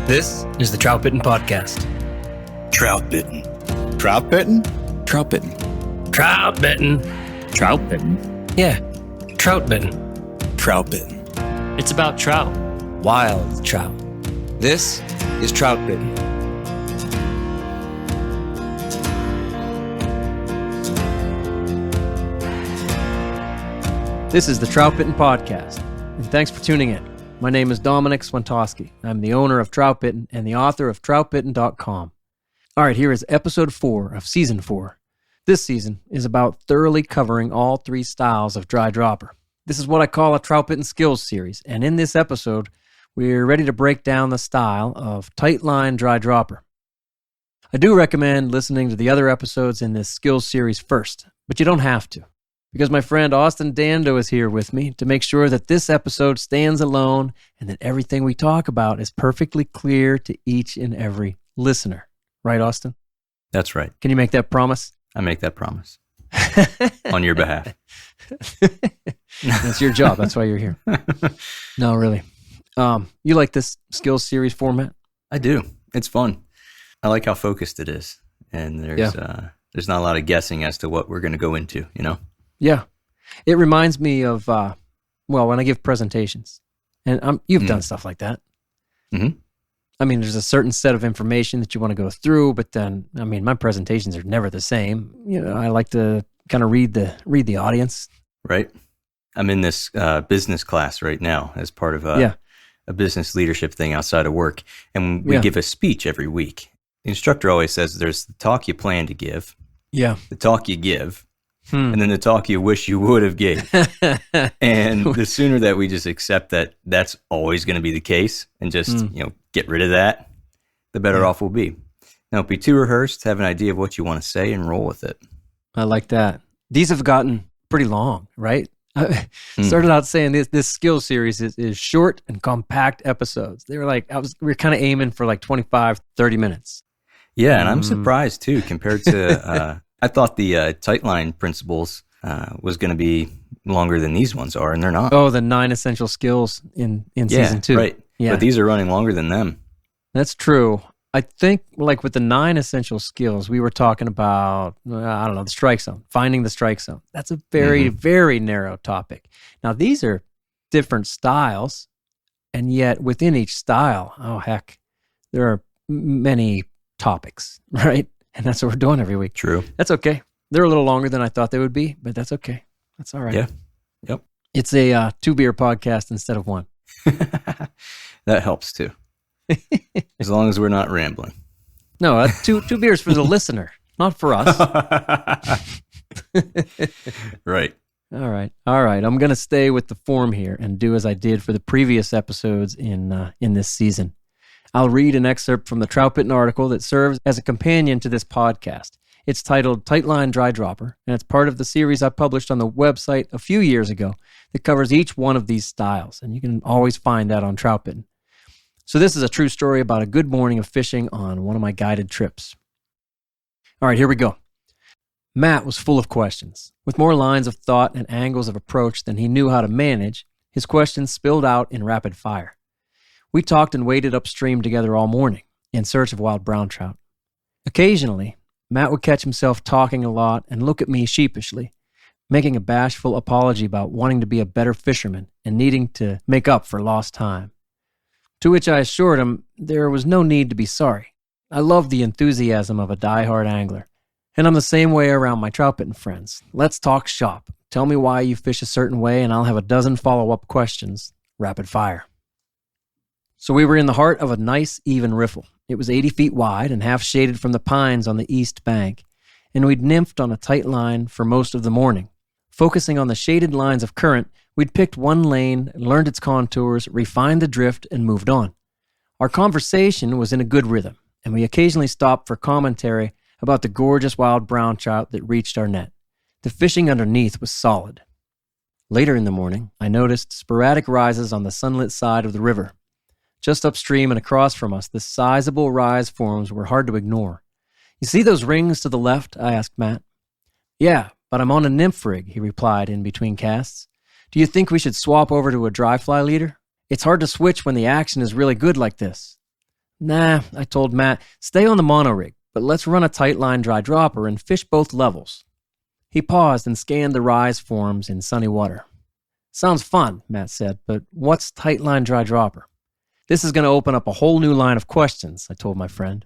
This is the Troutbitten Podcast. Troutbitten. Troutbitten? Troutbitten. Troutbitten. Troutbitten? Yeah, Troutbitten. Troutbitten. It's about trout. Wild trout. This is Troutbitten. This is the Troutbitten Podcast, and thanks for tuning in. My name is Dominic Swantowski. I'm the owner of Troutbitten and the author of Troutbitten.com. All right, here is episode 4 of season 4. This season is about thoroughly covering all 3 styles of dry dropper. This is what I call a Troutbitten skills series, and in this episode, we're ready to break down the style of tight line dry dropper. I do recommend listening to the other episodes in this skills series first, but you don't have to, because my friend Austin Dando is here with me to make sure that this episode stands alone and that everything we talk about is perfectly clear to each and every listener. Right, Austin? That's right. Can you make that promise? I make that promise on your behalf. That's your job. That's why you're here. No, really. You like this skills series format? I do. It's fun. I like how focused it is. And there's not a lot of guessing as to what we're going to go into, you know? Yeah. It reminds me of, when I give presentations. And you've done stuff like that. Mm-hmm. I mean, there's a certain set of information that you want to go through, but then, I mean, my presentations are never the same. You know, I like to kind of read the audience. Right. I'm in this business class right now as part of a business leadership thing outside of work. And we give a speech every week. The instructor always says there's the talk you plan to give, the talk you give, and then the talk you wish you would have gave. And the sooner that we just accept that that's always going to be the case and just, get rid of that, the better off we'll be. Now, be too rehearsed, have an idea of what you want to say and roll with it. I like that. These have gotten pretty long, right? I started out saying this skill series is short and compact episodes. They were like, we were kind of aiming for like 25, 30 minutes. Yeah, and I'm surprised too, compared to, I thought the tight line principles was going to be longer than these ones are, and they're not. Oh, the 9 essential skills in season 2. Right. Yeah. But these are running longer than them. That's true. I think like with the 9 essential skills, we were talking about, the strike zone, finding the strike zone. That's a very, very narrow topic. Now, these are different styles, and yet within each style, there are many topics, right? And that's what we're doing every week. True. That's okay. They're a little longer than I thought they would be, but that's okay. That's all right. Yeah. Yep. It's a 2-beer podcast instead of 1. That helps too. As long as we're not rambling. No, two beers for the listener, not for us. Right. All right. I'm going to stay with the form here and do as I did for the previous episodes in this season. I'll read an excerpt from the Troutbitten article that serves as a companion to this podcast. It's titled Tightline Dry Dropper, and it's part of the series I published on the website a few years ago that covers each one of these styles, and you can always find that on Troutbitten. So this is a true story about a good morning of fishing on one of my guided trips. All right, here we go. Matt was full of questions. With more lines of thought and angles of approach than he knew how to manage, his questions spilled out in rapid fire. We talked and waded upstream together all morning in search of wild brown trout. Occasionally, Matt would catch himself talking a lot and look at me sheepishly, making a bashful apology about wanting to be a better fisherman and needing to make up for lost time. To which I assured him there was no need to be sorry. I love the enthusiasm of a die-hard angler, and I'm the same way around my Troutbitten friends. Let's talk shop. Tell me why you fish a certain way, and I'll have a dozen follow-up questions, rapid fire. So we were in the heart of a nice, even riffle. It was 80 feet wide and half shaded from the pines on the east bank, and we'd nymphed on a tight line for most of the morning. Focusing on the shaded lines of current, we'd picked one lane, learned its contours, refined the drift, and moved on. Our conversation was in a good rhythm, and we occasionally stopped for commentary about the gorgeous wild brown trout that reached our net. The fishing underneath was solid. Later in the morning, I noticed sporadic rises on the sunlit side of the river. Just upstream and across from us, the sizable rise forms were hard to ignore. You see those rings to the left? I asked Matt. Yeah, but I'm on a nymph rig, he replied in between casts. Do you think we should swap over to a dry fly leader? It's hard to switch when the action is really good like this. Nah, I told Matt, stay on the mono rig, but let's run a tight line dry dropper and fish both levels. He paused and scanned the rise forms in sunny water. Sounds fun, Matt said, but what's tight line dry dropper? This is going to open up a whole new line of questions, I told my friend.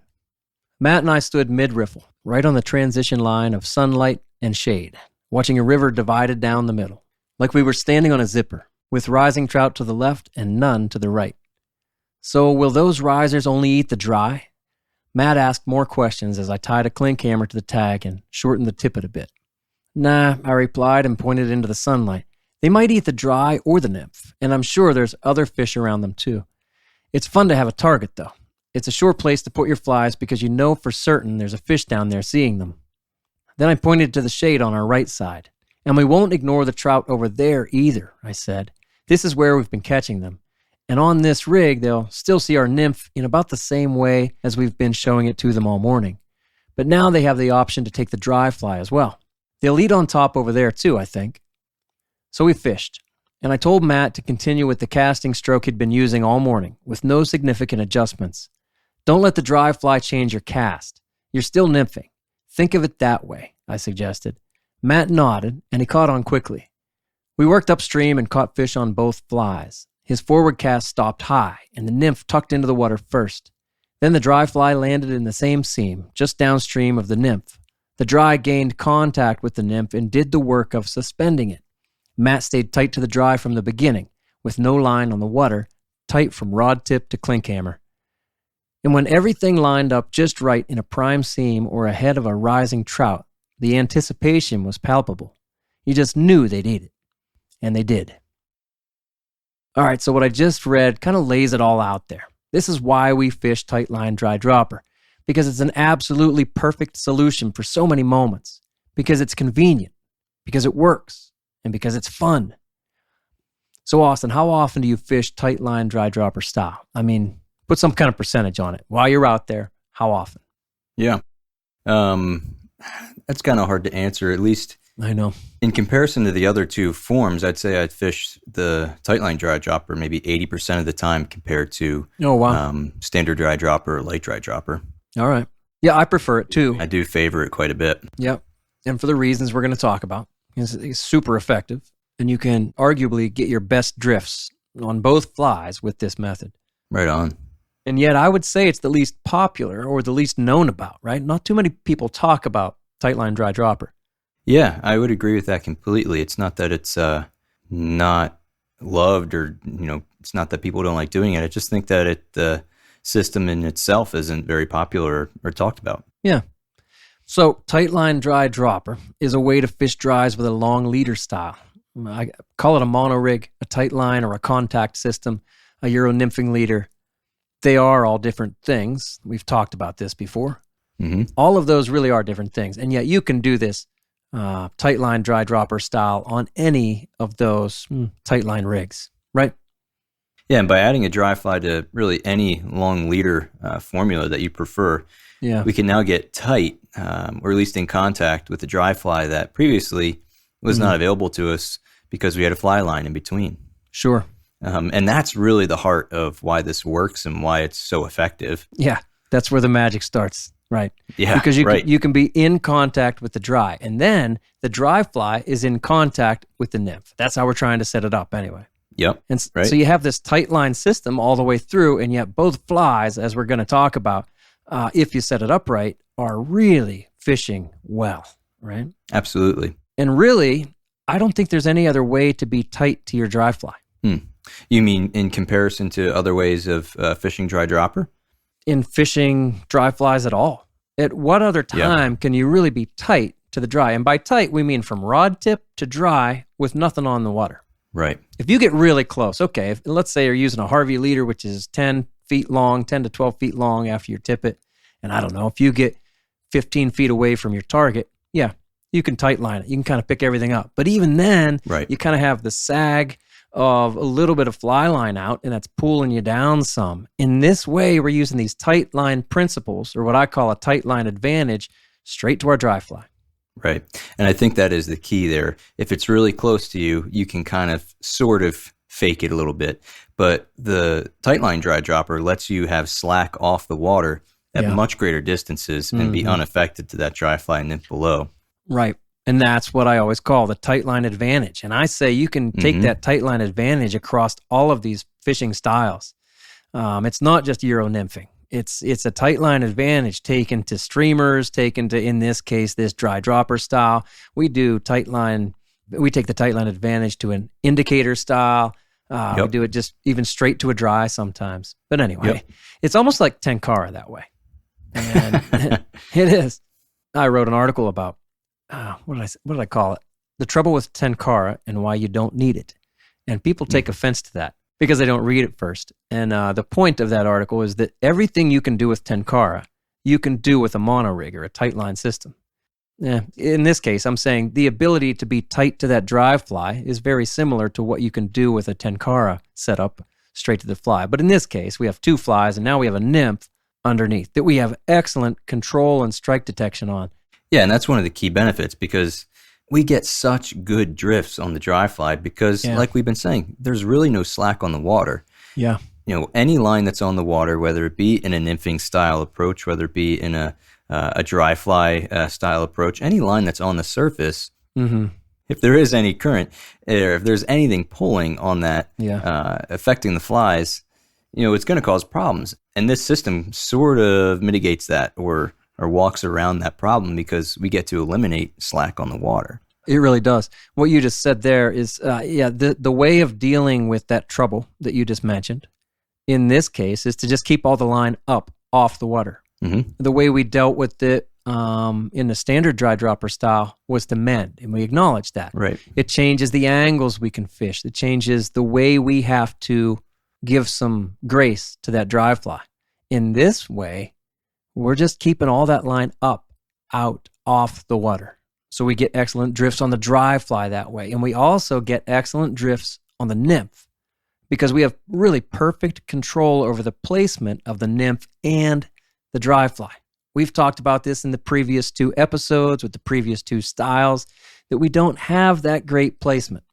Matt and I stood mid-riffle, right on the transition line of sunlight and shade, watching a river divided down the middle, like we were standing on a zipper, with rising trout to the left and none to the right. So will those risers only eat the dry? Matt asked more questions as I tied a clink hammer to the tag and shortened the tippet a bit. Nah, I replied and pointed into the sunlight. They might eat the dry or the nymph, and I'm sure there's other fish around them too. It's fun to have a target, though. It's a sure place to put your flies because you know for certain there's a fish down there seeing them. Then I pointed to the shade on our right side. And we won't ignore the trout over there either, I said. This is where we've been catching them. And on this rig, they'll still see our nymph in about the same way as we've been showing it to them all morning. But now they have the option to take the dry fly as well. They'll eat on top over there too, I think. So we fished. And I told Matt to continue with the casting stroke he'd been using all morning, with no significant adjustments. Don't let the dry fly change your cast. You're still nymphing. Think of it that way, I suggested. Matt nodded, and he caught on quickly. We worked upstream and caught fish on both flies. His forward cast stopped high, and the nymph tucked into the water first. Then the dry fly landed in the same seam, just downstream of the nymph. The dry gained contact with the nymph and did the work of suspending it. Matt stayed tight to the dry from the beginning, with no line on the water, tight from rod tip to clink hammer. And when everything lined up just right in a prime seam or ahead of a rising trout, the anticipation was palpable. You just knew they'd eat it. And they did. All right, so what I just read kind of lays it all out there. This is why we fish tight line dry dropper, because it's an absolutely perfect solution for so many moments, because it's convenient, because it works, and because it's fun. So Austin, how often do you fish tight line dry dropper style? I mean, put some kind of percentage on it. While you're out there, how often? Yeah. That's kind of hard to answer, at least. I know. In comparison to the other two forms, I'd say I'd fish the tight line dry dropper maybe 80% of the time compared to standard dry dropper or light dry dropper. All right. Yeah, I prefer it too. I do favor it quite a bit. Yep. And for the reasons we're going to talk about. It's super effective, and you can arguably get your best drifts on both flies with this method. Right on. And yet I would say it's the least popular or the least known about, right? Not too many people talk about tight line dry dropper. Yeah, I would agree with that completely. It's not that it's not loved or, it's not that people don't like doing it. I just think that the system in itself isn't very popular or talked about. Yeah. So tight line dry dropper is a way to fish dries with a long leader style. I call it a mono rig, a tight line, or a contact system, a Euro nymphing leader. They are all different things. We've talked about this before. Mm-hmm. All of those really are different things. And yet you can do this tight line dry dropper style on any of those tight line rigs, right? Yeah, and by adding a dry fly to really any long leader formula that you prefer, we can now get tight, or at least in contact with the dry fly that previously was not available to us because we had a fly line in between. Sure. And that's really the heart of why this works and why it's so effective. Yeah, that's where the magic starts, right? Yeah, because you can be in contact with the dry, and then the dry fly is in contact with the nymph. That's how we're trying to set it up anyway. Yep. And so you have this tight line system all the way through, and yet both flies, as we're going to talk about, if you set it up right, are really fishing well, right? Absolutely. And really, I don't think there's any other way to be tight to your dry fly. You mean in comparison to other ways of fishing dry dropper? In fishing dry flies at all. At what other time can you really be tight to the dry? And by tight, we mean from rod tip to dry with nothing on the water. Right. If you get really close, okay, let's say you're using a Harvey leader, which is 10 feet long, 10 to 12 feet long after you tip it. And I don't know, if you get 15 feet away from your target, you can tight line it. You can kind of pick everything up. But even then, you kind of have the sag of a little bit of fly line out, and that's pulling you down some. In this way, we're using these tight line principles, or what I call a tight line advantage, straight to our dry fly. Right. And I think that is the key there. If it's really close to you, you can kind of sort of fake it a little bit. But the tightline dry dropper lets you have slack off the water at much greater distances and be unaffected to that dry fly nymph below. Right. And that's what I always call the tightline advantage. And I say you can take that tightline advantage across all of these fishing styles. It's not just Euro nymphing. It's a tightline advantage taken to streamers, taken to, in this case, this dry dropper style. We take the tightline advantage to an indicator style. We do it just even straight to a dry sometimes. But anyway, it's almost like tenkara that way. And it is. I wrote an article about, what did I call it? The trouble with tenkara and why you don't need it. And people take offense to that because they don't read it first. And the point of that article is that everything you can do with tenkara, you can do with a monorig or a tightline system. In this case, I'm saying the ability to be tight to that dry fly is very similar to what you can do with a tenkara setup straight to the fly. But in this case, we have two flies, and now we have a nymph underneath that we have excellent control and strike detection on. Yeah, and that's one of the key benefits because we get such good drifts on the dry fly because, like we've been saying, there's really no slack on the water. Yeah. Any line that's on the water, whether it be in a nymphing style approach, whether it be in a dry fly style approach, any line that's on the surface, if there is any current, or if there's anything pulling on that, affecting the flies, it's going to cause problems. And this system sort of mitigates that or walks around that problem because we get to eliminate slack on the water. It really does. What you just said there is, the way of dealing with that trouble that you just mentioned, in this case, is to just keep all the line up off the water. The way we dealt with it in the standard dry dropper style was to mend, and we acknowledge that. Right. It changes the angles we can fish. It changes the way we have to give some grace to that dry fly. In this way, we're just keeping all that line up, out, off the water. So we get excellent drifts on the dry fly that way. And we also get excellent drifts on the nymph because we have really perfect control over the placement of the nymph and the dry fly. We've talked about this in the previous 2 episodes with the previous 2 styles, that we don't have that great placement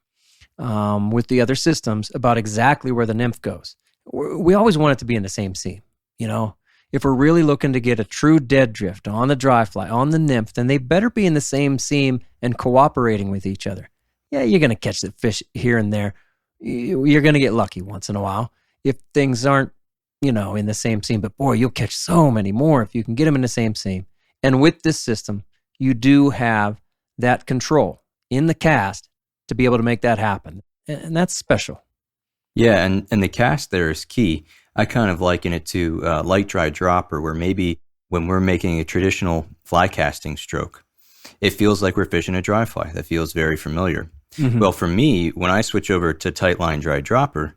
with the other systems about exactly where the nymph goes. We always want it to be in the same seam, If we're really looking to get a true dead drift on the dry fly, on the nymph, then they better be in the same seam and cooperating with each other. Yeah, you're going to catch the fish here and there. You're going to get lucky once in a while if things aren't, in the same seam. But boy, you'll catch so many more if you can get them in the same seam. And with this system, you do have that control in the cast to be able to make that happen. And that's special. Yeah, and the cast there is key. I kind of liken it to light dry dropper, where maybe when we're making a traditional fly casting stroke, it feels like we're fishing a dry fly. That feels very familiar. Well, for me, when I switch over to tight line dry dropper,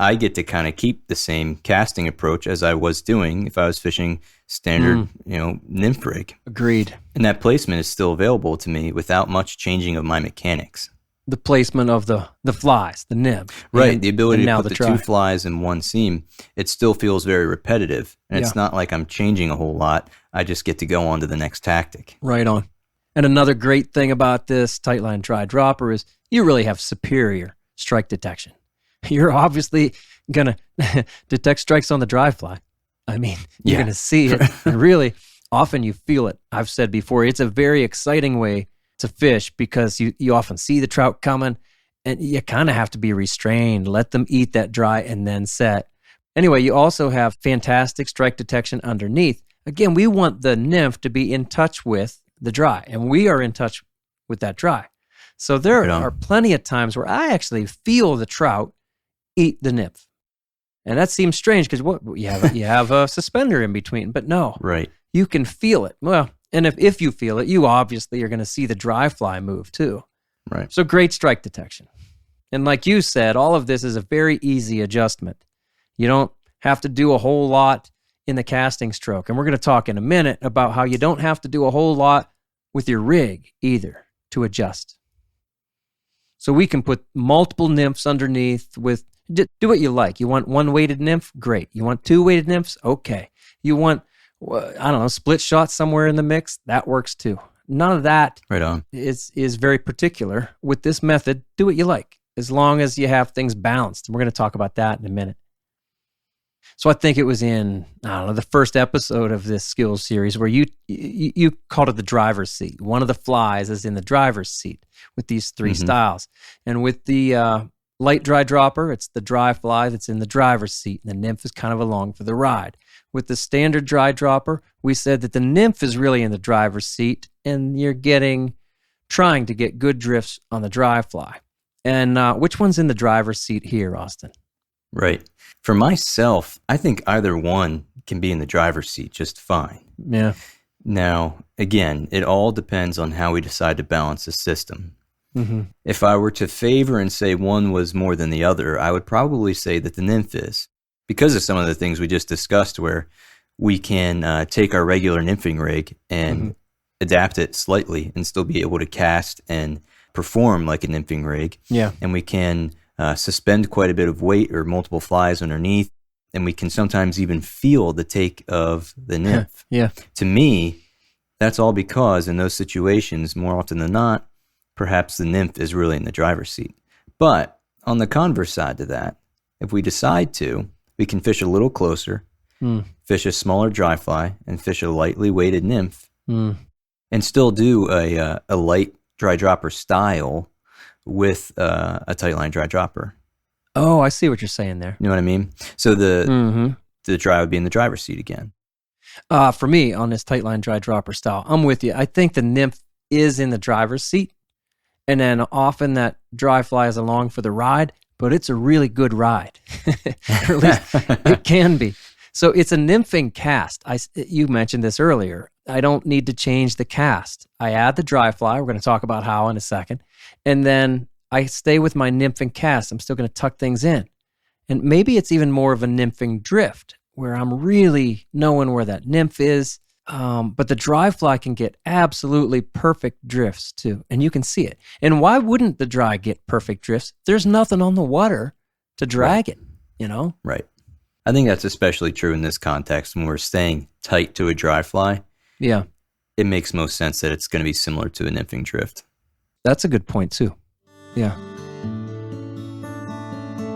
I get to kind of keep the same casting approach as I was doing if I was fishing standard, nymph rig. Agreed. And that placement is still available to me without much changing of my mechanics. The placement of the flies, the nymph. Right, the ability to put the 2 flies in one seam, it still feels very repetitive. And it's not like I'm changing a whole lot. I just get to go on to the next tactic. Right on. And another great thing about this tightline dry dropper is you really have superior strike detection. You're obviously going to detect strikes on the dry fly. I mean, you're going to see it. And really, often you feel it. I've said before, it's a very exciting way to fish because you often see the trout coming and you kind of have to be restrained, let them eat that dry and then set. Anyway, you also have fantastic strike detection underneath. Again, we want the nymph to be in touch with the dry, and we are in touch with that dry. So there are plenty of times where I actually feel the trout eat the nymph. And that seems strange because you have a suspender in between, but no. Right. You can feel it. Well, and if you feel it, you obviously are going to see the dry fly move too. Right. So great strike detection. And like you said, all of this is a very easy adjustment. You don't have to do a whole lot in the casting stroke. And we're going to talk in a minute about how you don't have to do a whole lot with your rig either to adjust. So we can put multiple nymphs underneath with, do what you like. You want 1 weighted nymph? Great. You want 2 weighted nymphs? Okay. You want, split shot somewhere in the mix? That works too. None of that right on. is very particular. With this method, do what you like. as long as you have things balanced. And we're going to talk about that in a minute. So I think it was in, I don't know, the first episode of this skills series where you called it the driver's seat. One of the flies is in the driver's seat with these three styles. And with the light dry dropper, it's the dry fly that's in the driver's seat, and the nymph is kind of along for the ride. With the standard dry dropper, we said that the nymph is really in the driver's seat, and you're trying to get good drifts on the dry fly. And which one's in the driver's seat here, Austin? Right. For myself, I think either one can be in the driver's seat just fine. Yeah. Now, again, it all depends on how we decide to balance the system. Mm-hmm. If I were to favor and say one was more than the other, I would probably say that the nymph is, because of some of the things we just discussed, where we can take our regular nymphing rig and adapt it slightly and still be able to cast and perform like a nymphing rig. Yeah. And we can suspend quite a bit of weight or multiple flies underneath, and we can sometimes even feel the take of the nymph. Yeah. To me, that's all because in those situations, more often than not, perhaps the nymph is really in the driver's seat. But on the converse side to that, if we decide to, we can fish a little closer, fish a smaller dry fly, and fish a lightly weighted nymph, and still do a light dry dropper style with a tight line dry dropper. Oh, I see what you're saying there. You know what I mean? So the dry would be in the driver's seat again. For me, on this tight line dry dropper style, I'm with you. I think the nymph is in the driver's seat, and then often that dry fly is along for the ride, but it's a really good ride. Or at least it can be. So it's a nymphing cast. You mentioned this earlier. I don't need to change the cast. I add the dry fly. We're going to talk about how in a second. And then I stay with my nymphing cast. I'm still going to tuck things in. And maybe it's even more of a nymphing drift where I'm really knowing where that nymph is. But the dry fly can get absolutely perfect drifts too. And you can see it. And why wouldn't the dry get perfect drifts? There's nothing on the water to drag it, you know? Right. I think that's especially true in this context when we're staying tight to a dry fly. Yeah. It makes most sense that it's going to be similar to a nymphing drift. That's a good point too. Yeah.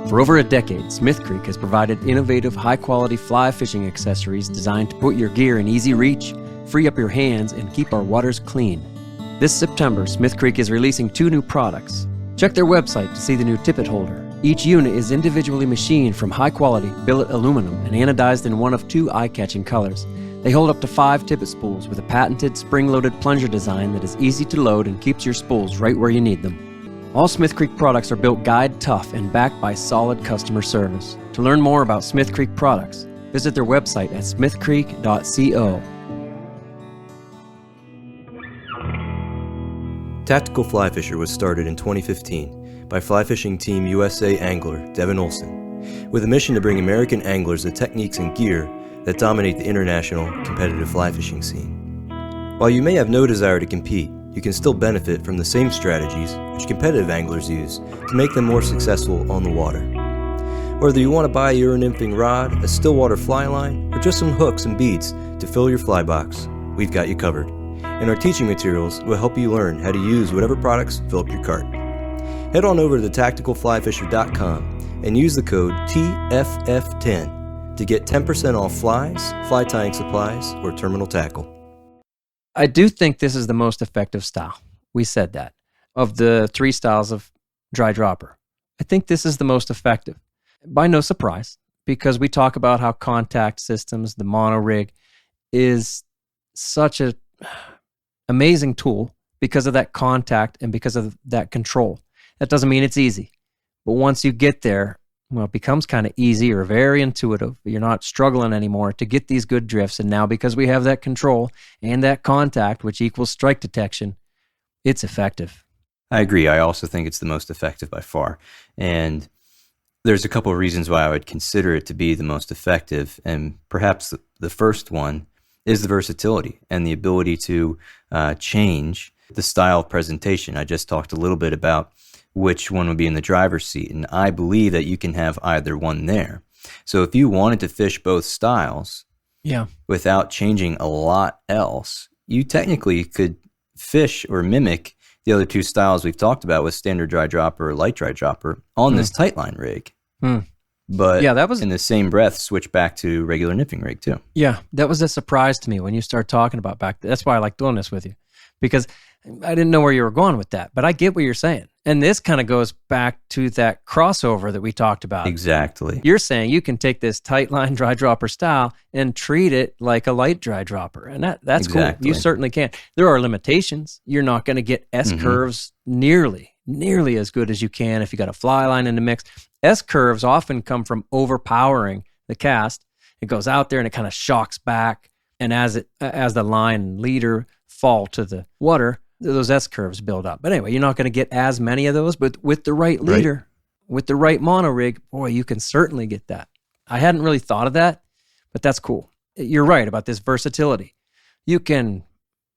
For over a decade, Smith Creek has provided innovative, high-quality fly fishing accessories designed to put your gear in easy reach, free up your hands, and keep our waters clean. This September, Smith Creek is releasing 2 new products. Check their website to see the new tippet holder. Each unit is individually machined from high-quality billet aluminum and anodized in one of 2 eye-catching colors. They hold up to 5 tippet spools with a patented spring-loaded plunger design that is easy to load and keeps your spools right where you need them. All Smith Creek products are built guide tough and backed by solid customer service. To learn more about Smith Creek products, visit their website at smithcreek.co. Tactical Fly Fisher was started in 2015 by Fly Fishing Team USA angler Devin Olson, with a mission to bring American anglers the techniques and gear that dominate the international competitive fly fishing scene. While you may have no desire to compete, you can still benefit from the same strategies which competitive anglers use to make them more successful on the water. Whether you want to buy your nymphing rod, a stillwater fly line, or just some hooks and beads to fill your fly box, we've got you covered. And our teaching materials will help you learn how to use whatever products fill up your cart. Head on over to thetacticalflyfisher.com and use the code TFF10 to get 10% off flies, fly tying supplies, or terminal tackle. I do think this is the most effective style. We said that. Of the 3 styles of dry dropper, I think this is the most effective. By no surprise, because we talk about how contact systems, the mono rig, is such an amazing tool because of that contact and because of that control. That doesn't mean it's easy. But once you get there, well, it becomes kind of easy or very intuitive. You're not struggling anymore to get these good drifts. And now because we have that control and that contact, which equals strike detection, it's effective. I agree. I also think it's the most effective by far. And there's a couple of reasons why I would consider it to be the most effective. And perhaps the first one is the versatility and the ability to change the style of presentation. I just talked a little bit about which one would be in the driver's seat, and I believe that you can have either one there. So if you wanted to fish both styles without changing a lot else, you technically could fish or mimic the other two styles we've talked about with standard dry dropper or light dry dropper on this tightline rig. But yeah, that was in the same breath, switch back to regular nymphing rig too. Yeah, that was a surprise to me when you start talking about back. That's why I like doing this with you, because I didn't know where you were going with that. But I get what you're saying. And this kind of goes back to that crossover that we talked about. Exactly. You're saying you can take this tight line dry dropper style and treat it like a light dry dropper. And that's Exactly. cool. You certainly can. There are limitations. You're not going to get S-curves nearly as good as you can if you got a fly line in the mix. S-curves often come from overpowering the cast. It goes out there and it kind of shocks back. And as the line and leader fall to the water, those S-curves build up. But anyway, you're not going to get as many of those, but with the right leader, with the right mono rig, boy, you can certainly get that. I hadn't really thought of that, but that's cool. You're right about this versatility. You can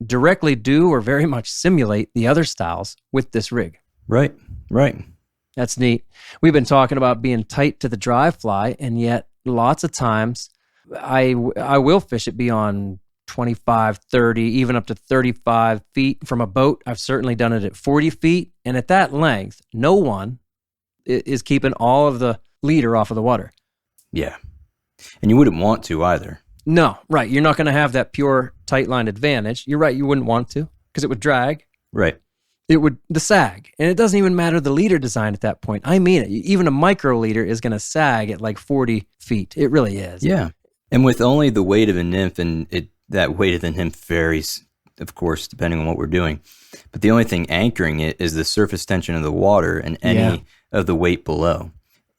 directly do or very much simulate the other styles with this rig. Right. That's neat. We've been talking about being tight to the dry fly, and yet lots of times I will fish it beyond 25, 30, even up to 35 feet from a boat. I've certainly done it at 40 feet. And at that length, no one is keeping all of the leader off of the water. Yeah. And you wouldn't want to either. No, right. You're not going to have that pure tight line advantage. You're right. You wouldn't want to because it would drag. Right. It would, the sag. And it doesn't even matter the leader design at that point. I mean it. Even a micro leader is going to sag at like 40 feet. It really is. Yeah. And with only the weight of a nymph, and that weight of the nymph varies, of course, depending on what we're doing. But the only thing anchoring it is the surface tension of the water and any of the weight below.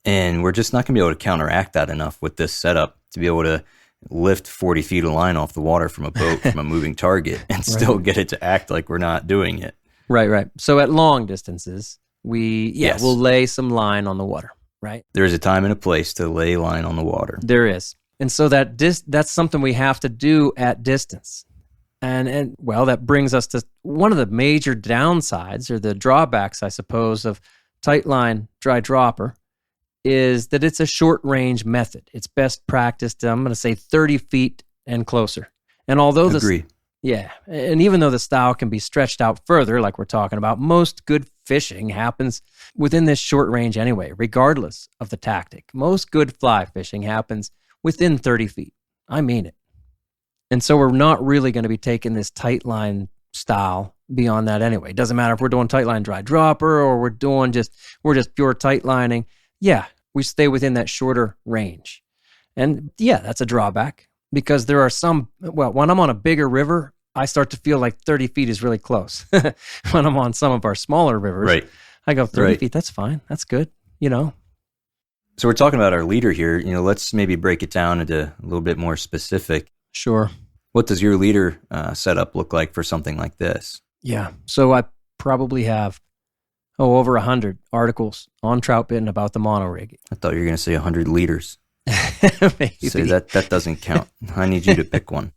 And we're just not going to be able to counteract that enough with this setup to be able to lift 40 feet of line off the water from a boat, from a moving target, and still get it to act like we're not doing it. Right. So at long distances, we'll lay some line on the water, right? There's a time and a place to lay line on the water. There is. And so that's something we have to do at distance. And well, that brings us to one of the major downsides, or the drawbacks, I suppose, of tight line dry dropper is that it's a short range method. It's best practiced, I'm going to say 30 feet and closer. And although Agree. And even though the style can be stretched out further, like we're talking about, most good fishing happens within this short range anyway, regardless of the tactic. Most good fly fishing happens within 30 feet. I mean it. And so we're not really going to be taking this tight line style beyond that anyway. It doesn't matter if we're doing tight line dry dropper or we're just pure tight lining. Yeah, we stay within that shorter range. And yeah, that's a drawback because there are some, well, when I'm on a bigger river, I start to feel like 30 feet is really close. When I'm on some of our smaller rivers, I go 30 feet, that's fine. That's good, So we're talking about our leader here. Let's maybe break it down into a little bit more specific. Sure. What does your leader setup look like for something like this? Yeah. So I probably have over 100 articles on Troutbitten about the mono rig. I thought you were going to say 100 liters. Maybe. So that doesn't count. I need you to pick one.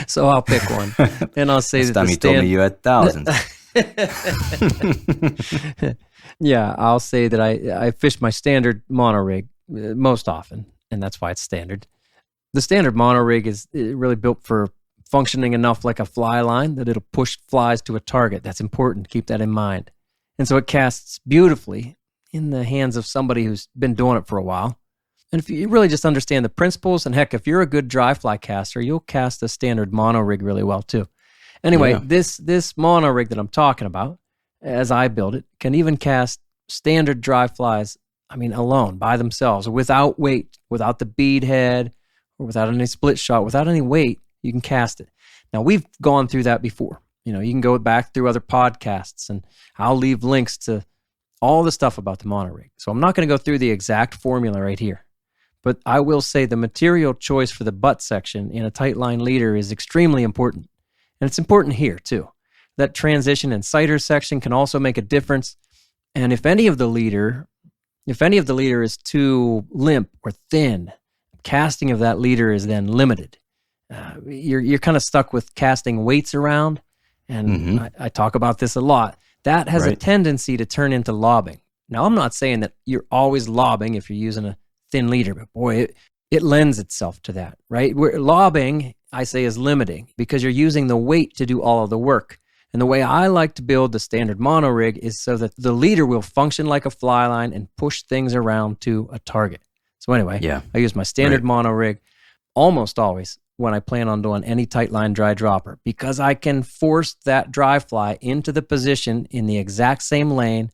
So I'll pick one, and I'll say that time you told me you had thousands. Yeah, I'll say that I fish my standard mono rig most often, and that's why it's standard. The standard mono rig is really built for functioning enough like a fly line that it'll push flies to a target. That's important. Keep that in mind. And so it casts beautifully in the hands of somebody who's been doing it for a while. And if you really just understand the principles, and heck, if you're a good dry fly caster, you'll cast a standard mono rig really well too. Anyway, this mono rig that I'm talking about, as I build it, can even cast standard dry flies, alone, by themselves, without weight, without the bead head, or without any split shot, without any weight, you can cast it. Now, we've gone through that before. You can go back through other podcasts, and I'll leave links to all the stuff about the mono rig. So I'm not going to go through the exact formula right here. But I will say the material choice for the butt section in a tight line leader is extremely important. And it's important here too. That transition and sighter section can also make a difference. And if any of the leader is too limp or thin, casting of that leader is then limited. You're kind of stuck with casting weights around. And I talk about this a lot. That has a tendency to turn into lobbing. Now, I'm not saying that you're always lobbing if you're using a thin leader, but boy, it lends itself to that, right? Lobbing, I say, is limiting because you're using the weight to do all of the work. And the way I like to build the standard mono rig is so that the leader will function like a fly line and push things around to a target. So anyway, I use my standard mono rig almost always when I plan on doing any tight line dry dropper, because I can force that dry fly into the position in the exact same lane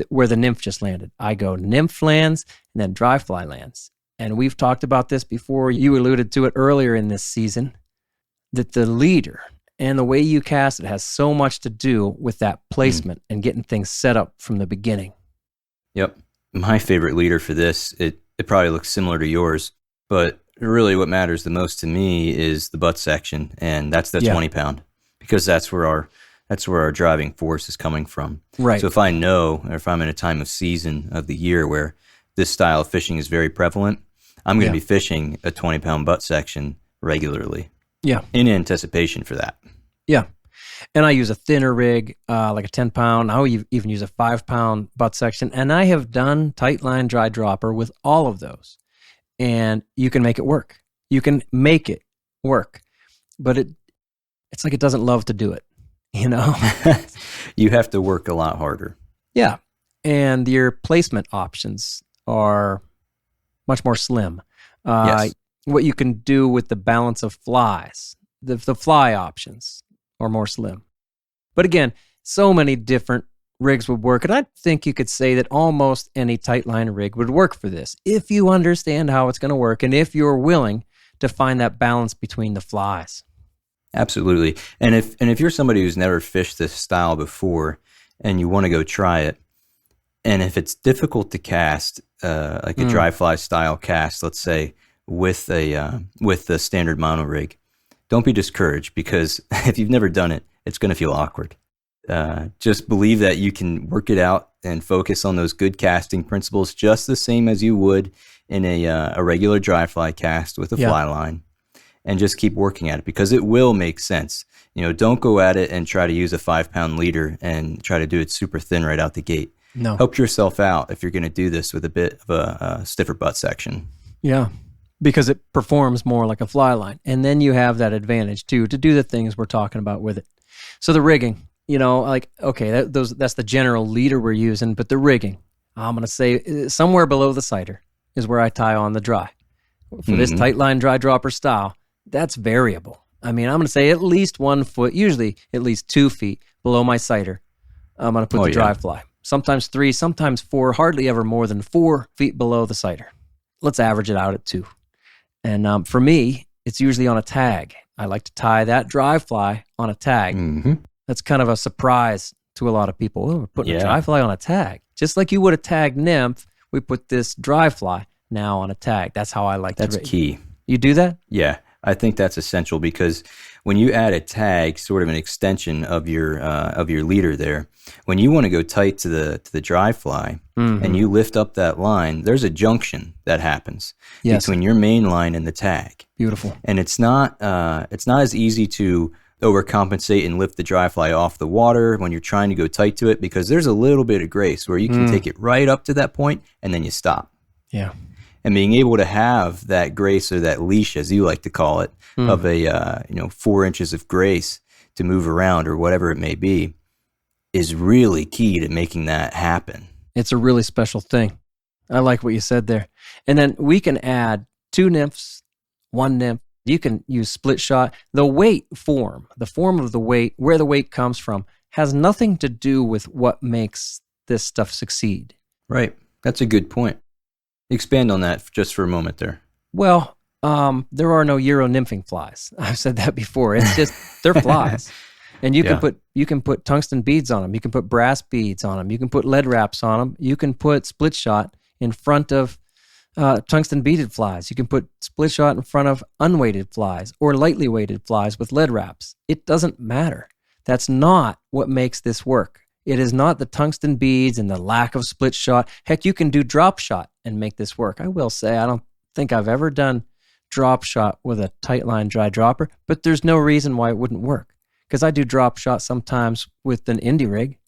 where the nymph just landed. I go nymph lands and then dry fly lands. And we've talked about this before. You alluded to it earlier in this season, that the leader and the way you cast it has so much to do with that placement and getting things set up from the beginning. Yep. My favorite leader for this, it probably looks similar to yours, but really what matters the most to me is the butt section, and that's the 20 pound, because that's where our driving force is coming from. Right. So if I know, or if I'm in a time of season of the year where this style of fishing is very prevalent, I'm going to be fishing a 20 pound butt section regularly. Yeah. In anticipation for that. Yeah. And I use a thinner rig, like a 10 pound. I'll even use a 5 pound butt section. And I have done tight line dry dropper with all of those. And you can make it work. You can make it work. But it's like it doesn't love to do it, you know? You have to work a lot harder. Yeah. And your placement options are much more slim. Yes. What you can do with the balance of flies, the fly options are more slim. But again, so many different rigs would work. And I think you could say that almost any tight line rig would work for this if you understand how it's going to work and if you're willing to find that balance between the flies. Absolutely. And if you're somebody who's never fished this style before and you want to go try it, and if it's difficult to cast, like a dry fly style cast, let's say, with the standard mono rig, don't be discouraged, because if you've never done it, it's going to feel awkward. Just believe that you can work it out and focus on those good casting principles just the same as you would in a regular dry fly cast with a fly line, and just keep working at it, because it will make sense. You know, don't go at it and try to use a 5 pound leader and try to do it super thin right out the gate. No. Help yourself out if you're going to do this with a bit of a stiffer butt section. Yeah, because it performs more like a fly line. And then you have that advantage too to do the things we're talking about with it. So the rigging, you know, like, okay, that's the general leader we're using, but the rigging, I'm going to say somewhere below the sighter is where I tie on the dry. For this tight line dry dropper style, that's variable. I mean, I'm going to say at least 1 foot, usually at least 2 feet below my sighter. I'm going to put the dry fly. Sometimes 3, sometimes 4, hardly ever more than 4 feet below the sighter. Let's average it out at 2. And for me, it's usually on a tag. I like to tie that dry fly on a tag. That's kind of a surprise to a lot of people. Oh, we're putting a dry fly on a tag. Just like you would a tag nymph, we put this dry fly now on a tag. That's how I like to rig. That's key. You do that? Yeah, I think that's essential, because when you add a tag, sort of an extension of your leader there, when you want to go tight to the dry fly and you lift up that line, there's a junction that happens between your main line and the tag. Beautiful. And it's not as easy to overcompensate and lift the dry fly off the water when you're trying to go tight to it, because there's a little bit of grace where you can take it right up to that point and then you stop. Yeah. And being able to have that grace, or that leash, as you like to call it, of a 4 inches of grace to move around, or whatever it may be, is really key to making that happen. It's a really special thing. I like what you said there. And then we can add 2 nymphs, 1 nymph. You can use split shot. The weight form, the form of the weight, where the weight comes from, has nothing to do with what makes this stuff succeed. Right. That's a good point. Expand on that just for a moment there. Well, there are no Euro nymphing flies. I've said that before. It's just, they're flies. And you can put tungsten beads on them. You can put brass beads on them. You can put lead wraps on them. You can put split shot in front of tungsten beaded flies. You can put split shot in front of unweighted flies or lightly weighted flies with lead wraps. It doesn't matter. That's not what makes this work. It is not the tungsten beads and the lack of split shot. Heck, you can do drop shot and make this work. I will say, I don't think I've ever done drop shot with a tight line dry dropper, but there's no reason why it wouldn't work, because I do drop shot sometimes with an indie rig.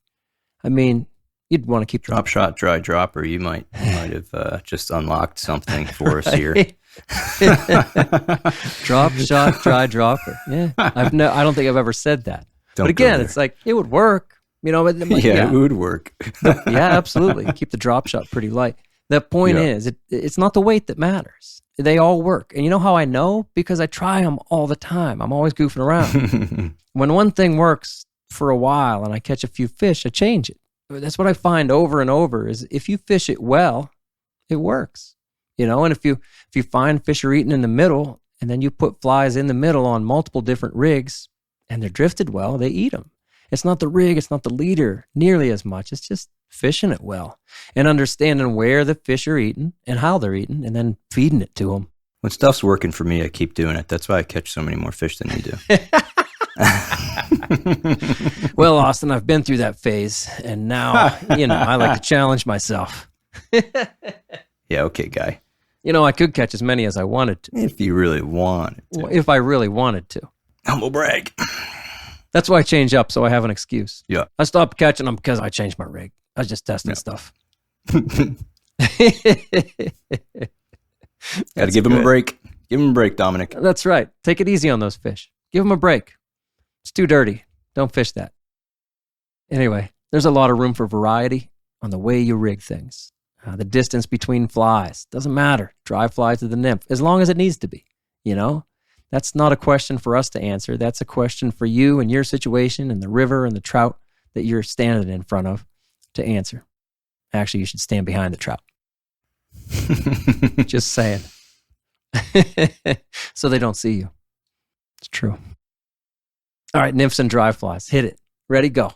I mean, you'd want to keep drop shot dry dropper. You might have just unlocked something for us here. Drop shot dry dropper. Yeah, I don't think I've ever said that. Don't but again, go there. it's like, it would work, but Yeah, it would work. yeah, absolutely. Keep the drop shot pretty light. The point is, it's not the weight that matters. They all work. And you know how I know? Because I try them all the time. I'm always goofing around. When one thing works for a while and I catch a few fish, I change it. That's what I find over and over is if you fish it well, it works. And if you find fish are eating in the middle and then you put flies in the middle on multiple different rigs and they're drifted well, they eat them. It's not the rig, it's not the leader nearly as much. It's just fishing it well and understanding where the fish are eating and how they're eating and then feeding it to them. When stuff's working for me, I keep doing it. That's why I catch so many more fish than you do. Well, Austin, I've been through that phase and now, I like to challenge myself. Yeah, okay, guy. I could catch as many as I wanted to. If you really wanted to. If I really wanted to. Humble brag. That's why I change up, so I have an excuse. Yeah. I stopped catching them because I changed my rig. I was just testing stuff. Got to give him a break. Give him a break, Dominic. That's right. Take it easy on those fish. Give them a break. It's too dirty. Don't fish that. Anyway, there's a lot of room for variety on the way you rig things. The distance between flies. Doesn't matter. Dry fly to the nymph, as long as it needs to be. That's not a question for us to answer. That's a question for you and your situation and the river and the trout that you're standing in front of to answer. Actually, you should stand behind the trout. Just saying. So they don't see you. It's true. All right, nymphs and dry flies. Hit it. Ready, go.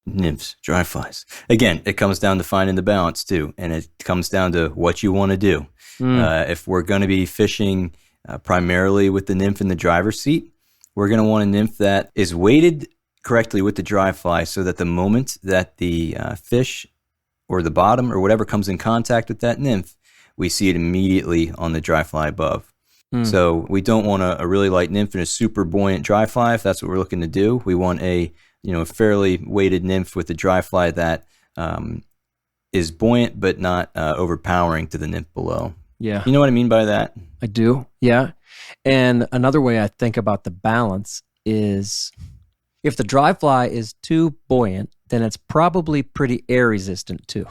Nymphs, dry flies. Again, it comes down to finding the balance too. And it comes down to what you want to do. If we're going to be fishing primarily with the nymph in the driver's seat, we're going to want a nymph that is weighted correctly with the dry fly so that the moment that the fish or the bottom or whatever comes in contact with that nymph, we see it immediately on the dry fly above. So we don't want a really light nymph and a super buoyant dry fly if that's what we're looking to do. We want a fairly weighted nymph with a dry fly that is buoyant but not overpowering to the nymph below. Yeah. You know what I mean by that? I do, yeah. And another way I think about the balance is if the dry fly is too buoyant, then it's probably pretty air resistant too.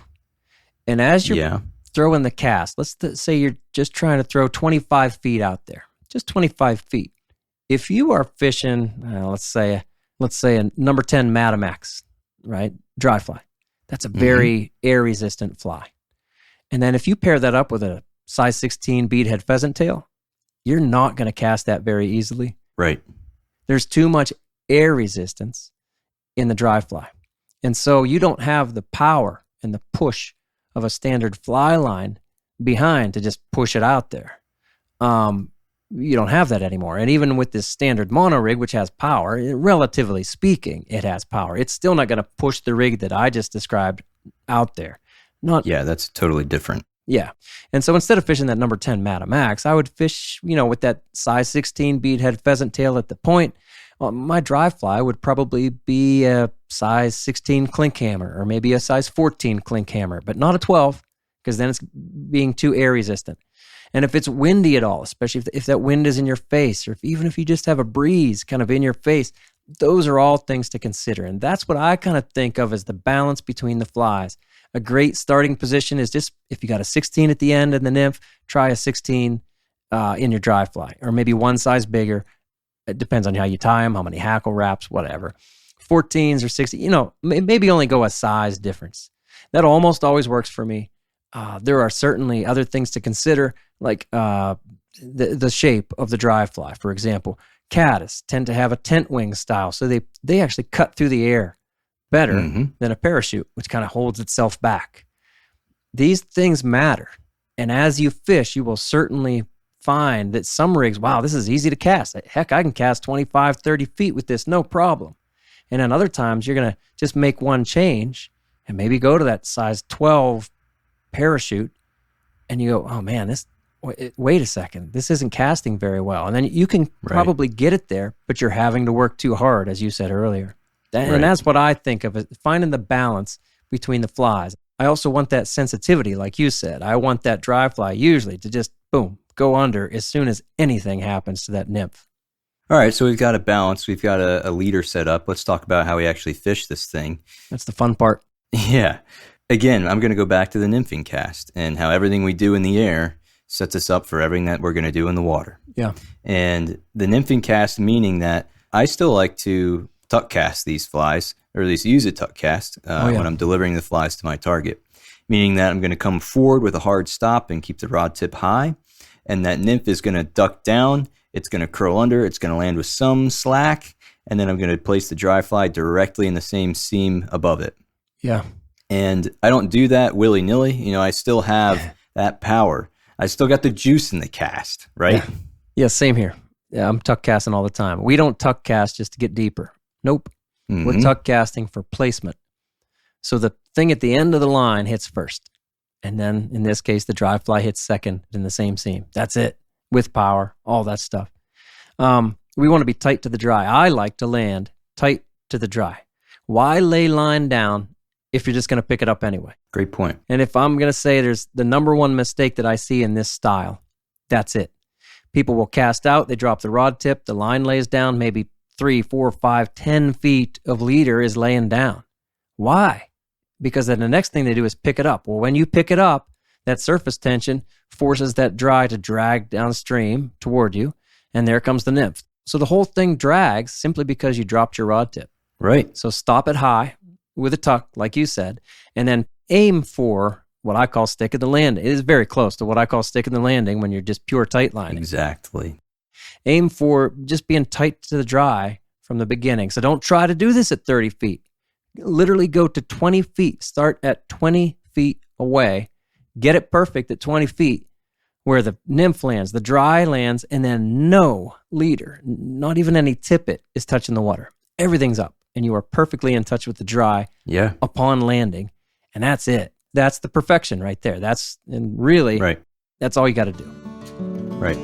And as you're throwing the cast, let's say you're just trying to throw 25 feet out there, just 25 feet. If you are fishing, let's say a number 10 Matamax, right? Dry fly. That's a very air resistant fly. And then if you pair that up with a size 16 beadhead pheasant tail, you're not going to cast that very easily. Right. There's too much air resistance in the dry fly. And so you don't have the power and the push of a standard fly line behind to just push it out there. You don't have that anymore. And even with this standard mono rig, which has power, relatively speaking, it has power. It's still not going to push the rig that I just described out there. Yeah, that's totally different. Yeah. And so instead of fishing that number 10 Matamax, I would fish, with that size 16 beadhead pheasant tail at the point. My dry fly would probably be a size 16 clink hammer or maybe a size 14 clink hammer, but not a 12 because then it's being too air resistant. And if it's windy at all, especially if that wind is in your face or even if you just have a breeze kind of in your face, those are all things to consider. And that's what I kind of think of as the balance between the flies. A great starting position is just if you got a 16 at the end in the nymph, try a 16 in your dry fly, or maybe one size bigger. It depends on how you tie them, how many hackle wraps, whatever. 14s or 16, maybe only go a size difference. That almost always works for me. There are certainly other things to consider, like the shape of the dry fly. For example, caddis tend to have a tent wing style, so they actually cut through the air better than a parachute, which kind of holds itself back. These things matter. And as you fish, you will certainly find that some rigs, wow, this is easy to cast. Heck, I can cast 25, 30 feet with this, no problem. And then other times, you're going to just make one change and maybe go to that size 12 parachute, and you go, oh man, wait a second, this isn't casting very well. And then you can probably get it there, but you're having to work too hard, as you said earlier. And that's what I think of as finding the balance between the flies. I also want that sensitivity, like you said. I want that dry fly usually to just, boom, go under as soon as anything happens to that nymph. All right, so we've got a balance. We've got a leader set up. Let's talk about how we actually fish this thing. That's the fun part. Yeah. Again, I'm going to go back to the nymphing cast and how everything we do in the air sets us up for everything that we're going to do in the water. Yeah. And the nymphing cast, meaning that I still like to tuck cast these flies, or at least use a tuck cast when I'm delivering the flies to my target. Meaning that I'm going to come forward with a hard stop and keep the rod tip high. And that nymph is going to duck down. It's going to curl under. It's going to land with some slack. And then I'm going to place the dry fly directly in the same seam above it. Yeah. And I don't do that willy-nilly. You know, I still have that power. I still got the juice in the cast, right? Yeah, same here. Yeah, I'm tuck casting all the time. We don't tuck cast just to get deeper. Nope. Mm-hmm. We're tuck casting for placement. So the thing at the end of the line hits first. And then, in this case, the dry fly hits second in the same seam. That's it. With power, all that stuff. We want to be tight to the dry. I like to land tight to the dry. Why lay line down if you're just going to pick it up anyway? Great point. And if I'm going to say there's the number one mistake that I see in this style, that's it. People will cast out, they drop the rod tip, the line lays down, maybe 3, 4, 5, 10 feet of leader is laying down. Why? Because then the next thing they do is pick it up. Well, when you pick it up, that surface tension forces that dry to drag downstream toward you, and there comes the nymph. So the whole thing drags simply because you dropped your rod tip. Right. So stop it high with a tuck, like you said, and then aim for what I call stick at the landing. It is very close to what I call stick at the landing when you're just pure tight lining. Exactly. Aim for just being tight to the dry from the beginning. So don't try to do this at 30 feet. Literally go to 20 feet. Start at 20 feet away. Get it perfect at 20 feet where the nymph lands, the dry lands, and then no leader, not even any tippet is touching the water. Everything's up, and you are perfectly in touch with the dry upon landing, and that's it. That's the perfection right there. That's all you got to do. Right.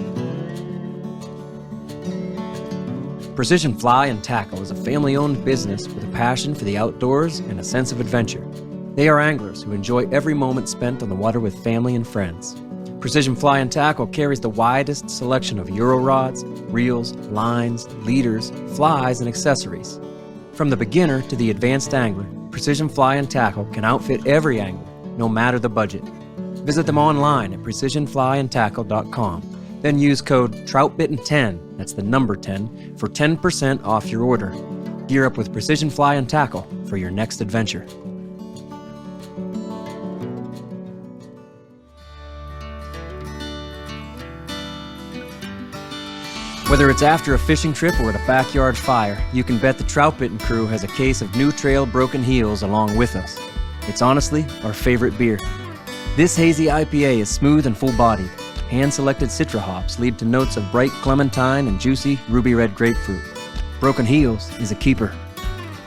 Precision Fly and Tackle is a family-owned business with a passion for the outdoors and a sense of adventure. They are anglers who enjoy every moment spent on the water with family and friends. Precision Fly and Tackle carries the widest selection of Euro rods, reels, lines, leaders, flies, and accessories. From the beginner to the advanced angler, Precision Fly and Tackle can outfit every angler, no matter the budget. Visit them online at precisionflyandtackle.com. Then use code Troutbitten10, that's the number 10, for 10% off your order. Gear up with Precision Fly and Tackle for your next adventure. Whether it's after a fishing trip or at a backyard fire, you can bet the Troutbitten crew has a case of New Trail Broken Heels along with us. It's honestly our favorite beer. This hazy IPA is smooth and full-bodied. Hand-selected Citra hops lead to notes of bright clementine and juicy ruby red grapefruit. Broken Heels is a keeper.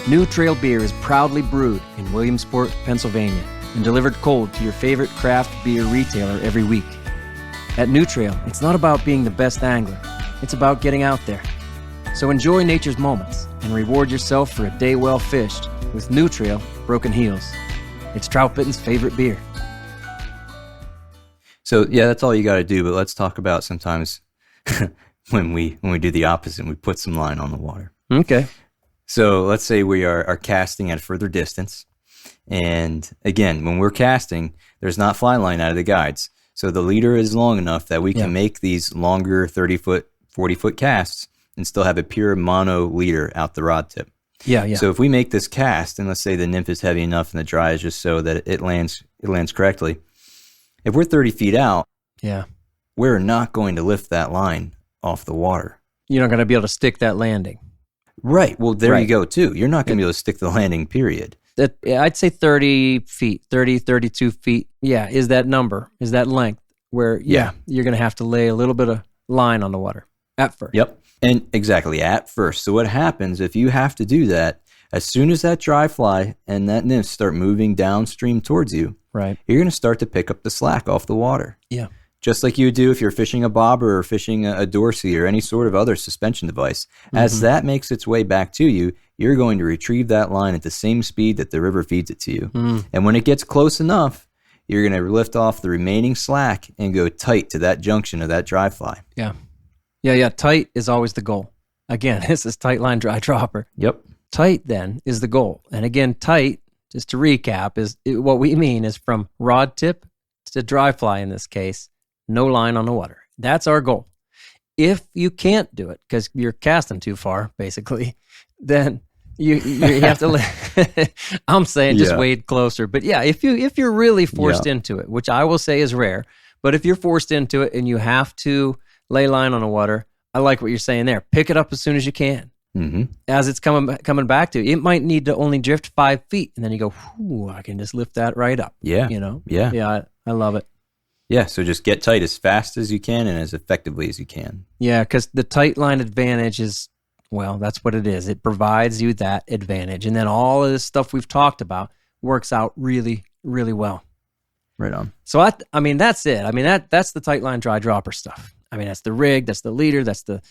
New Trail beer is proudly brewed in Williamsport, Pennsylvania, and delivered cold to your favorite craft beer retailer every week. At New Trail, it's not about being the best angler. It's about getting out there. So enjoy nature's moments and reward yourself for a day well fished with New Trail Broken Heels. It's Troutbitten's favorite beer. So yeah, that's all you got to do. But let's talk about sometimes when we do the opposite, we put some line on the water. Okay. So let's say we are casting at a further distance, and again, when we're casting, there's not fly line out of the guides. So the leader is long enough that we can make these longer 30-foot, 40-foot casts and still have a pure mono leader out the rod tip. Yeah. So if we make this cast, and let's say the nymph is heavy enough and the dry is just so that it lands correctly. If we're 30 feet out, we're not going to lift that line off the water. You're not going to be able to stick that landing. Right. Well, there you go, too. You're not going to be able to stick the landing, period. I'd say 30 feet, 30, 32 feet. Yeah, is that number, is that length where, you're going to have to lay a little bit of line on the water at first. Yep. And exactly, at first. So what happens if you have to do that, as soon as that dry fly and that nymph start moving downstream towards you, you're going to start to pick up the slack off the water. Yeah. Just like you would do if you're fishing a bobber or fishing a Dorsey or any sort of other suspension device. As that makes its way back to you, you're going to retrieve that line at the same speed that the river feeds it to you. And when it gets close enough, you're going to lift off the remaining slack and go tight to that junction of that dry fly. Yeah. Tight is always the goal. Again, this is tight line dry dropper. Yep. Tight then is the goal. And again, tight, just to recap, what we mean is from rod tip to dry fly in this case, no line on the water. That's our goal. If you can't do it because you're casting too far, basically, then you have to. I'm saying just wade closer. But yeah, if you're really forced into it, which I will say is rare, but if you're forced into it and you have to lay line on the water, I like what you're saying there. Pick it up as soon as you can. Mm-hmm. As it's coming back to you. It might need to only drift 5 feet, and then you go, "Whew, I can just lift that right up." Yeah. Yeah. I love it. Yeah, so just get tight as fast as you can and as effectively as you can. Yeah, because the tight line advantage is, well, that's what it is. It provides you that advantage. And then all of this stuff we've talked about works out really, really well. Right on. So, I mean, that's it. I mean, that's the tight line dry dropper stuff. I mean, that's the rig, that's the leader, that's the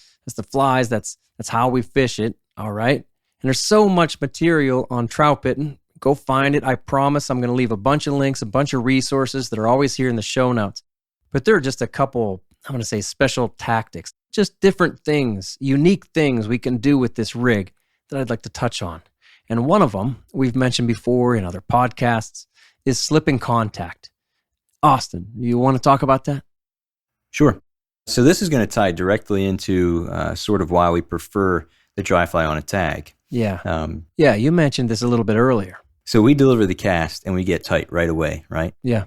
flies, that's how we fish it, all right? And there's so much material on Troutbitten. Go find it. I promise I'm going to leave a bunch of links, a bunch of resources that are always here in the show notes. But there are just a couple, I'm going to say special tactics, just different things, unique things we can do with this rig that I'd like to touch on. And one of them, we've mentioned before in other podcasts, is slipping contact. Austin, you want to talk about that? Sure. So this is going to tie directly into sort of why we prefer the dry fly on a tag. Yeah. You mentioned this a little bit earlier. So we deliver the cast and we get tight right away, right? Yeah.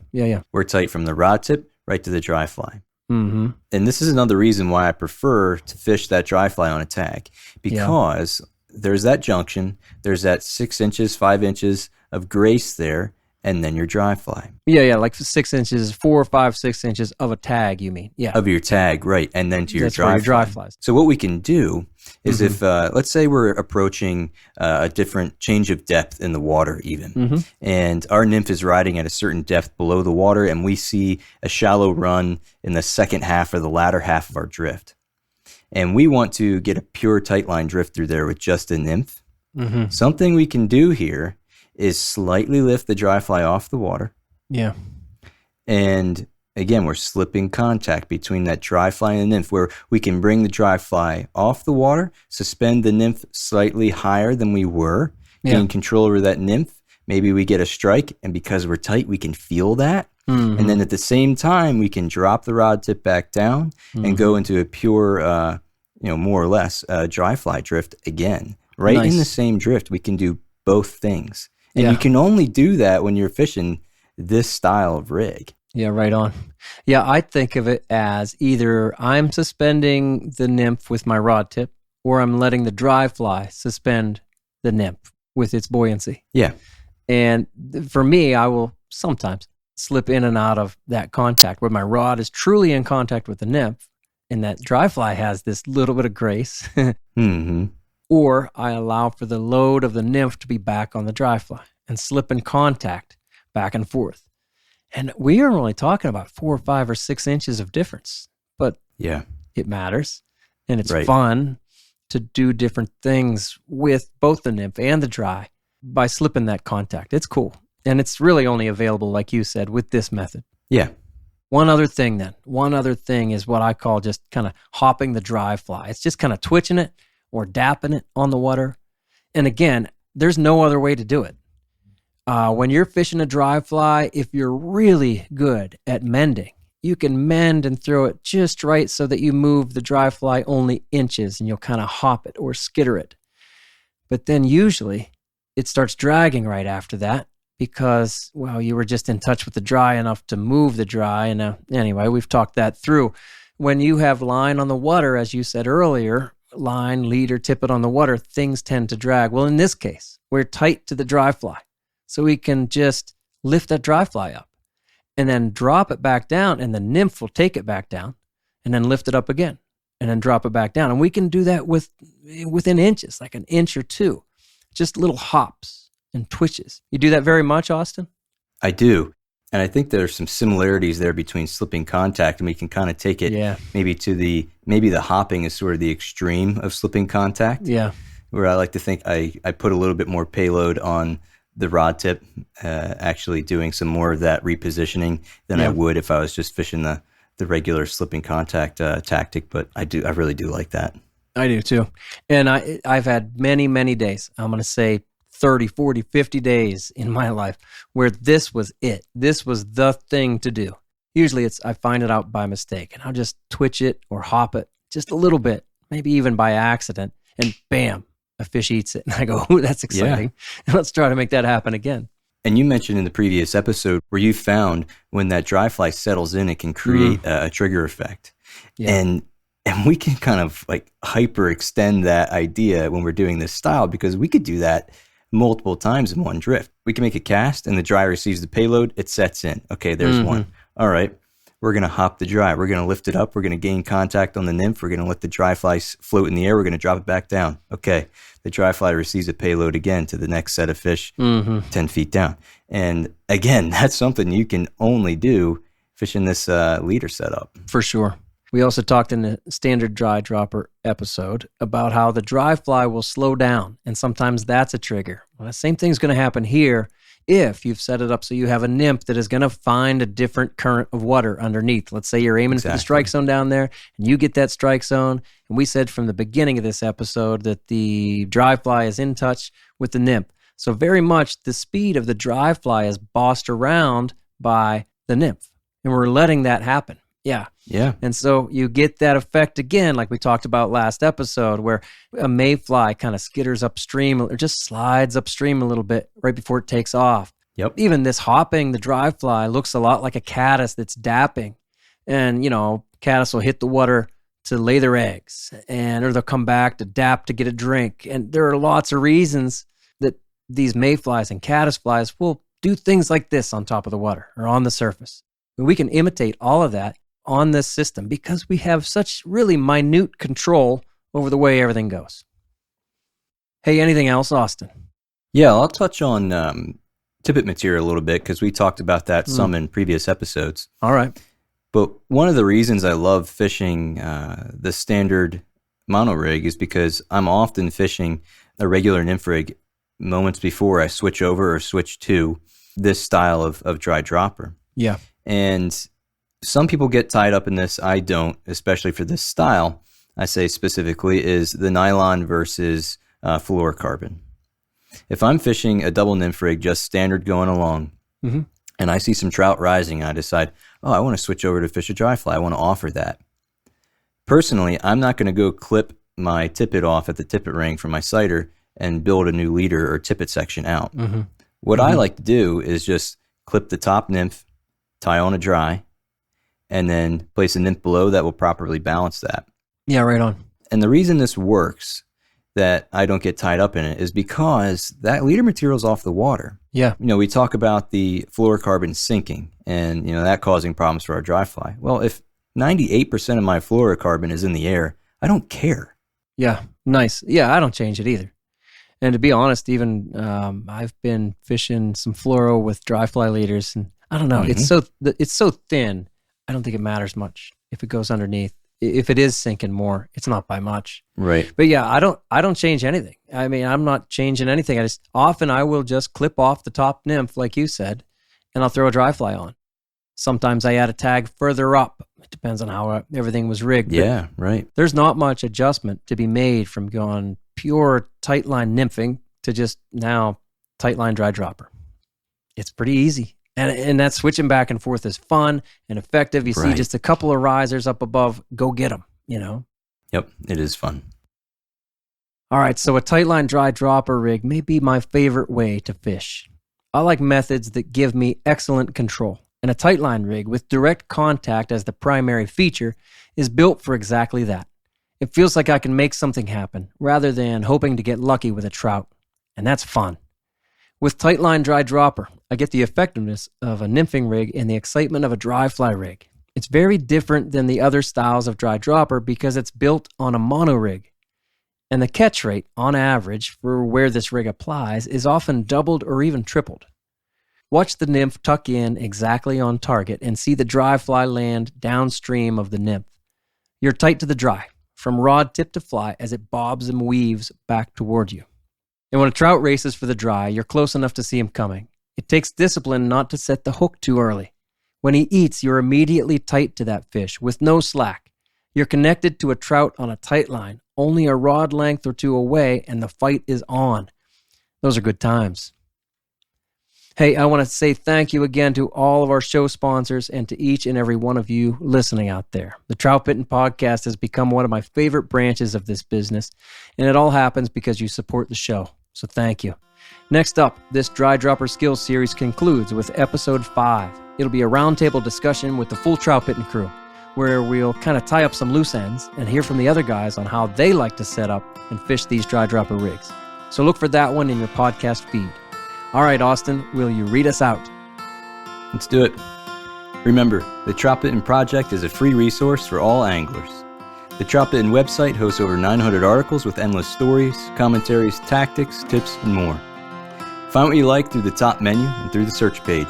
We're tight from the rod tip right to the dry fly. Mm-hmm. And this is another reason why I prefer to fish that dry fly on a tag, because there's that junction, there's that 6 inches, 5 inches of grace there, and then your dry fly. Yeah, like 6 inches, 4, 5, 6 inches of a tag, you mean? Yeah. Of your tag, right, and then to your dry flies. So what we can do is if, let's say we're approaching a different change of depth in the water even, and our nymph is riding at a certain depth below the water, and we see a shallow run in the second half or the latter half of our drift. And we want to get a pure tight line drift through there with just a nymph. Something we can do here is slightly lift the dry fly off the water. Yeah. And again, we're slipping contact between that dry fly and the nymph, where we can bring the dry fly off the water, suspend the nymph slightly higher than we were, gain control over that nymph. Maybe we get a strike, and because we're tight, we can feel that. And then at the same time, we can drop the rod tip back down and go into a pure, more or less dry fly drift again. Right in the same drift, we can do both things. And you can only do that when you're fishing this style of rig. Yeah, right on. Yeah, I think of it as either I'm suspending the nymph with my rod tip, or I'm letting the dry fly suspend the nymph with its buoyancy. Yeah. And for me, I will sometimes slip in and out of that contact where my rod is truly in contact with the nymph, and that dry fly has this little bit of grace. Or I allow for the load of the nymph to be back on the dry fly and slip in contact back and forth. And we are only talking about 4 or 5 or 6 inches of difference, but it matters. And it's fun to do different things with both the nymph and the dry by slipping that contact. It's cool. And it's really only available, like you said, with this method. Yeah. One other thing is what I call just kind of hopping the dry fly. It's just kind of twitching it or dapping it on the water. And again, there's no other way to do it. When you're fishing a dry fly, if you're really good at mending, you can mend and throw it just right so that you move the dry fly only inches, and you'll kind of hop it or skitter it. But then usually it starts dragging right after that because, well, you were just in touch with the dry enough to move the dry. And anyway, we've talked that through. When you have line on the water, as you said earlier, line, leader, tippet on the water, things tend to drag. Well, in this case, we're tight to the dry fly. So we can just lift that dry fly up and then drop it back down, and the nymph will take it back down and then lift it up again and then drop it back down. And we can do that within inches, like an inch or two, just little hops and twitches. You do that very much, Austin? I do. And I think there's some similarities there between slipping contact, and we can kind of take it maybe to maybe the hopping is sort of the extreme of slipping contact. Yeah. Where I like to think I put a little bit more payload on the rod tip, actually doing some more of that repositioning than I would if I was just fishing the regular slipping contact tactic. But I really do like that. I do too. And I've had many, many days, I'm going to say 30, 40, 50 days in my life where this was it. This was the thing to do. Usually I find it out by mistake, and I'll just twitch it or hop it just a little bit, maybe even by accident, and bam, a fish eats it. And I go, ooh, that's exciting. Yeah. Let's try to make that happen again. And you mentioned in the previous episode where you found when that dry fly settles in, it can create a trigger effect. Yeah. And we can kind of like hyper extend that idea when we're doing this style, because we could do that multiple times in one drift. We can make a cast and the dry receives the payload, it sets in. Okay, there's one. All right, we're going to hop the dry. We're going to lift it up. We're going to gain contact on the nymph. We're going to let the dry fly float in the air. We're going to drop it back down. Okay, the dry fly receives a payload again to the next set of fish 10 feet down. And again, that's something you can only do fishing this leader setup. For sure. We also talked in the standard dry dropper episode about how the dry fly will slow down, and sometimes that's a trigger. Well, the same thing's going to happen here if you've set it up so you have a nymph that is going to find a different current of water underneath. Let's say you're aiming for the strike zone down there, and you get that strike zone, and we said from the beginning of this episode that the dry fly is in touch with the nymph. So very much the speed of the dry fly is bossed around by the nymph, and we're letting that happen. Yeah. And so you get that effect again, like we talked about last episode, where a mayfly kind of skitters upstream or just slides upstream a little bit right before it takes off. Yep. Even this hopping, the dry fly looks a lot like a caddis that's dapping. And, caddis will hit the water to lay their eggs, or they'll come back to dap to get a drink. And there are lots of reasons that these mayflies and caddisflies will do things like this on top of the water or on the surface. And we can imitate all of that on this system because we have such really minute control over the way everything goes. Hey, anything else, Austin? Yeah, I'll touch on tippet material a little bit because we talked about that some in previous episodes. All right. But one of the reasons I love fishing the standard mono rig is because I'm often fishing a regular nymph rig moments before I switch over or switch to this style of dry dropper. Yeah. And some people get tied up in this. I don't, especially for this style. I say specifically is the nylon versus fluorocarbon. If I'm fishing a double nymph rig, just standard going along, and I see some trout rising, and I decide, I want to switch over to fish a dry fly. I want to offer that. Personally, I'm not going to go clip my tippet off at the tippet ring from my sighter and build a new leader or tippet section out. What I like to do is just clip the top nymph, tie on a dry, and then place a nymph below that will properly balance that. Yeah, right on. And the reason this works, that I don't get tied up in it, is because that leader material is off the water. Yeah. We talk about the fluorocarbon sinking and, that causing problems for our dry fly. Well, if 98% of my fluorocarbon is in the air, I don't care. Yeah, nice. Yeah, I don't change it either. And to be honest, even I've been fishing some fluoro with dry fly leaders, and I don't know, it's so thin. I don't think it matters much if it goes underneath. If it is sinking more, it's not by much. Right. But yeah, I don't change anything. I mean, I'm not changing anything. I will just clip off the top nymph, like you said, and I'll throw a dry fly on. Sometimes I add a tag further up. It depends on how everything was rigged. Yeah, right. There's not much adjustment to be made from going pure tight line nymphing to just now tight line dry dropper. It's pretty easy. And that switching back and forth is fun and effective. You see just a couple of risers up above, go get them, Yep, it is fun. All right, so a tight line dry dropper rig may be my favorite way to fish. I like methods that give me excellent control. And a tight line rig with direct contact as the primary feature is built for exactly that. It feels like I can make something happen rather than hoping to get lucky with a trout. And that's fun. With tight line dry dropper, I get the effectiveness of a nymphing rig and the excitement of a dry fly rig. It's very different than the other styles of dry dropper because it's built on a mono rig. And the catch rate, on average, for where this rig applies, is often doubled or even tripled. Watch the nymph tuck in exactly on target and see the dry fly land downstream of the nymph. You're tight to the dry, from rod tip to fly as it bobs and weaves back toward you. And when a trout races for the dry, you're close enough to see him coming. It takes discipline not to set the hook too early. When he eats, you're immediately tight to that fish with no slack. You're connected to a trout on a tight line, only a rod length or two away, and the fight is on. Those are good times. Hey, I want to say thank you again to all of our show sponsors and to each and every one of you listening out there. The Troutbitten podcast has become one of my favorite branches of this business, and it all happens because you support the show. So thank you. Next up, this Dry Dropper Skills series concludes with episode 5. It'll be a roundtable discussion with the full Troutbitten crew, where we'll kind of tie up some loose ends and hear from the other guys on how they like to set up and fish these dry dropper rigs. So look for that one in your podcast feed. All right, Austin, will you read us out? Let's do it. Remember, the Troutbitten Project is a free resource for all anglers. The Troutbitten website hosts over 900 articles with endless stories, commentaries, tactics, tips, and more. Find what you like through the top menu and through the search page.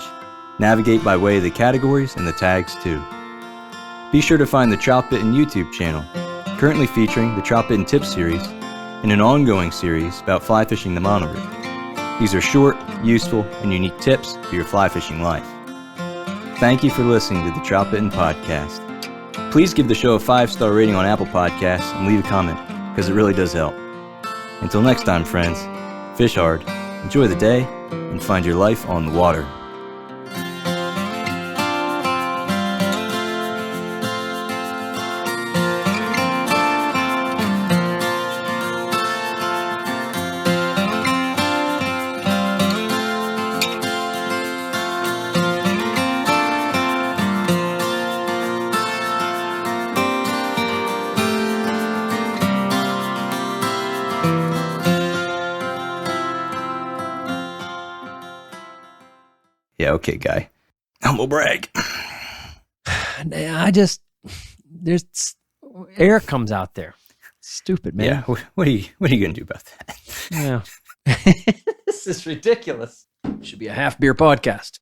Navigate by way of the categories and the tags too. Be sure to find the Troutbitten YouTube channel, currently featuring the Troutbitten Tips series and an ongoing series about fly fishing the monorig. These are short, useful, and unique tips for your fly fishing life. Thank you for listening to the Troutbitten Podcast. Please give the show a 5-star rating on Apple Podcasts and leave a comment, because it really does help. Until next time, friends, fish hard, enjoy the day, and find your life on the water. Yeah, okay, guy. Humble brag. There's air comes out there. Stupid, man. Yeah, what are you going to do about that? Yeah. This is ridiculous. Should be a half beer podcast.